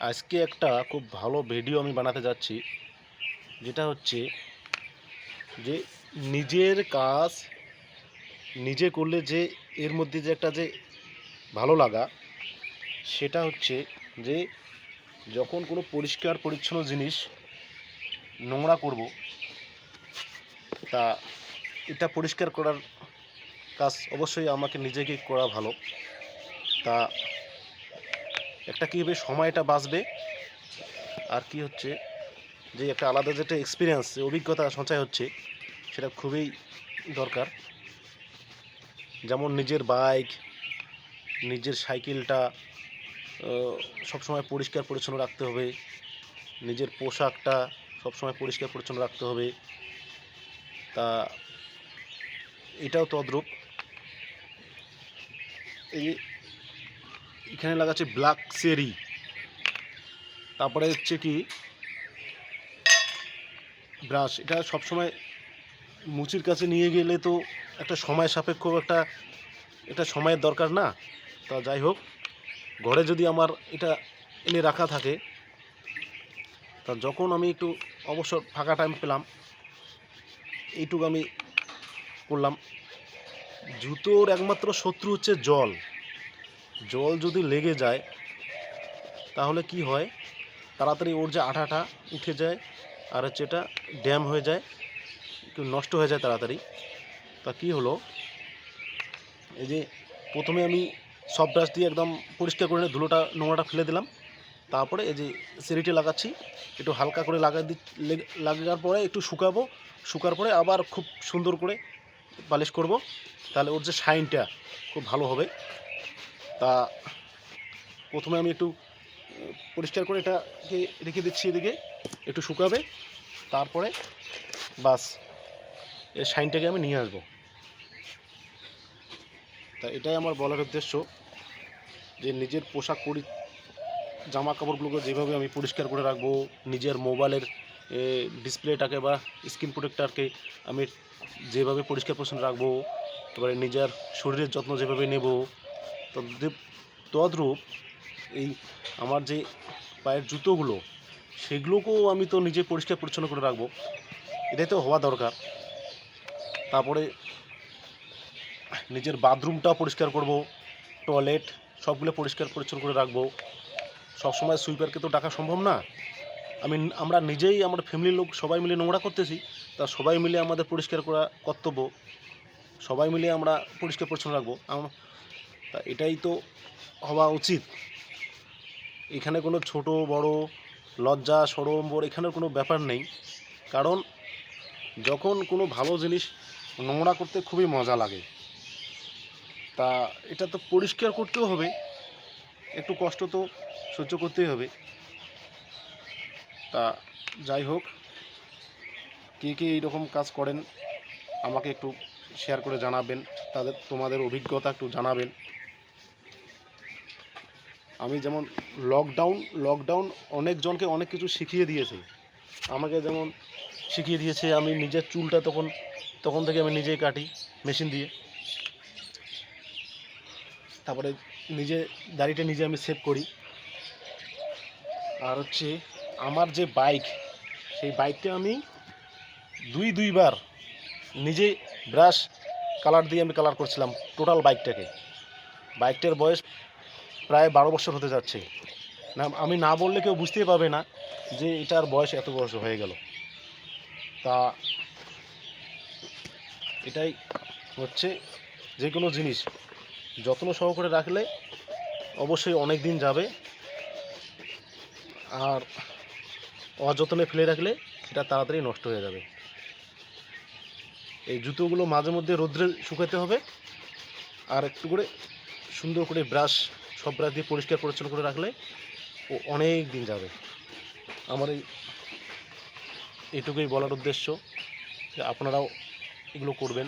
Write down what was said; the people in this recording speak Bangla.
আজকে একটা খুব ভালো ভিডিও আমি বানাতে যাচ্ছি, যেটা হচ্ছে যে নিজের কাজ নিজে করলে যে এর মধ্যে যে একটা যে ভালো লাগা, সেটা হচ্ছে যে যখন কোনো পরিষ্কার পরিচ্ছন্ন জিনিস নোংরা করব, তা এটা পরিষ্কার করার কাজ অবশ্যই আমাকে নিজেকে করা ভালো। তা একটা কীভাবে সময়টা বাঁচবে, আর কি হচ্ছে যে একটা আলাদা যেটা এক্সপিরিয়েন্স অভিজ্ঞতা সঞ্চয় হচ্ছে, সেটা খুবই দরকার। যেমন নিজের বাইক, নিজের সাইকেলটা সবসময় পরিষ্কার পরিচ্ছন্ন রাখতে হবে, নিজের পোশাকটা সবসময় পরিষ্কার পরিচ্ছন্ন রাখতে হবে। তা এটাও তদ্রূপ। এই এখানে লাগাচ্ছে ব্ল্যাক চেরি, তারপরে হচ্ছে কি ব্রাশ। এটা সবসময় মুচির কাছে নিয়ে গেলে তো একটা সময় সাপেক্ষ একটা সময়ের দরকার না। তা যাই হোক, ঘরে যদি আমার এটা এনে রাখা থাকে, তা যখন আমি একটু অবসর ফাঁকা টাইম পেলাম, এইটুকু আমি করলাম। জুতোর একমাত্র শত্রু হচ্ছে জল। জল যদি লেগে যায় তাহলে কি হয়, তাড়াতাড়ি ওর যে আঠাটা উঠে যায়, আর হচ্ছে এটা ড্যাম হয়ে যায়, একটু নষ্ট হয়ে যায় তাড়াতাড়ি। তা কি হলো, এই যে প্রথমে আমি সফট ব্রাশ দিয়ে একদম পরিষ্কার করে ধুলোটা নোংরাটা ফেলে দিলাম। তারপরে এই যে চেরিটি লাগাচ্ছি, একটু হালকা করে লাগার পরে একটু শুকাবো, শুকার পরে আবার খুব সুন্দর করে পালিশ করব, তাহলে ওর যে শাইনটা খুব ভালো হবে। তা প্রথমে আমি একটু পরিষ্কার করে এটাকে রেখে দিচ্ছি, এদিকে একটু শুকাবে, তারপরে বাস এর শাইনটাকে আমি নিয়ে আসবো। তা এটাই আমার বলার উদ্দেশ্য, যে নিজের পোশাক জামা কাপড়গুলোকে যেভাবে আমি পরিষ্কার করে রাখবো, নিজের মোবাইলের ডিসপ্লেটাকে বা স্ক্রিন প্রোটেক্টারকে আমি যেভাবে পরিষ্কার পরিচ্ছন্ন রাখবো, এবারে নিজের শরীরের যত্ন যেভাবে নেব, তদ্রূপ এই আমার যে পায়ের জুতোগুলো, সেগুলোকেও আমি তো নিজে পরিষ্কার পরিচ্ছন্ন করে রাখবো। এটাই তো হওয়া দরকার। তারপরে নিজের বাথরুমটাও পরিষ্কার করব, টয়লেট সবগুলো পরিষ্কার পরিচ্ছন্ন করে রাখবো। সবসময় সুইপারকে তো ডাকা সম্ভব না। আমরা নিজেই, আমরা ফ্যামিলির লোক সবাই মিলে নোংরা করতেছি, তা সবাই মিলে আমাদের পরিষ্কার করা কর্তব্য, সবাই মিলে আমরা পরিষ্কার পরিচ্ছন্ন রাখবো। তা এটাই তো হওয়া উচিত। এখানে কোনো ছোট বড়, লজ্জা সড়ম্বর এখানের কোনো ব্যাপার নেই। কারণ যখন কোনো ভালো জিনিস নোংরা করতে খুবই মজা লাগে, তা এটা তো পরিষ্কার করতেও হবে, একটু কষ্ট তো সহ্য করতেই হবে। তা যাই হোক, কে কে এইরকম কাজ করেন আমাকে একটু শেয়ার করে জানাবেন, তোমাদের অভিজ্ঞতা একটু জানাবেন। আমি যেমন লকডাউন অনেকজনকে অনেক কিছু শিখিয়ে দিয়েছে। আমাকে যেমন শিখিয়ে দিয়েছে, আমি নিজের চুলটা তখন থেকে আমি নিজেই কাটি মেশিন দিয়ে। তারপরে নিজে দাড়িটা নিজে আমি সেভ করি। আর হচ্ছে আমার যে বাইক, সেই বাইকটা আমি দুইবার নিজে ব্রাশ কালার দিয়ে আমি কালার করছিলাম টোটাল বাইকটার বয়স প্রায় 12 বছর হতে যাচ্ছে না। আমি না বললে কেউ বুঝতেই পারবে না যে এটার বয়স এত বছর হয়ে গেল। তা এটাই হচ্ছে, যে কোনো জিনিস যত্ন সহকারে রাখলে অবশ্যই অনেক দিন যাবে, আর অযত্নে ফেলে রাখলে সেটা তাড়াতাড়ি নষ্ট হয়ে যাবে। এই জুতোগুলো মাঝে মধ্যে রোদ্রে শুকাতে হবে, আর একটু করে সুন্দর করে সব ব্রাশ দিয়ে পরিষ্কার পরিচ্ছন্ন করে রাখলে ও অনেক দিন যাবে। আমার এইটুকুই বলার উদ্দেশ্য, যে আপনারাও এগুলো করবেন।